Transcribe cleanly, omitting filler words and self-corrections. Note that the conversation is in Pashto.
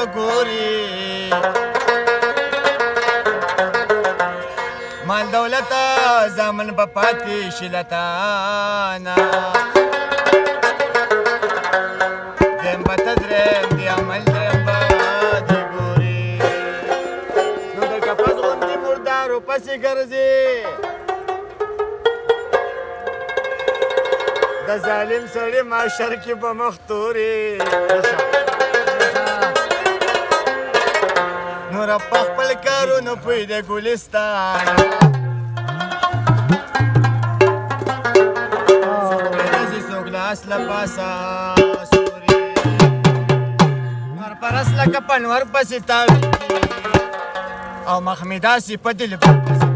ته ګوري مال دولت زامن به پاتې شي له تانه دیم به ته دریم د عمل دریم به دې ګوري نو د کپس غوندې مردارو پسې ګرځي د ظالم سړي معاشر کې به مخ تورې نور په خپل کارونو پوی د ګلستان څوک لاس له پاسه سوري نور پرس لکه پنور پسې تاویږي او مخ مې داسې په دلبر پسې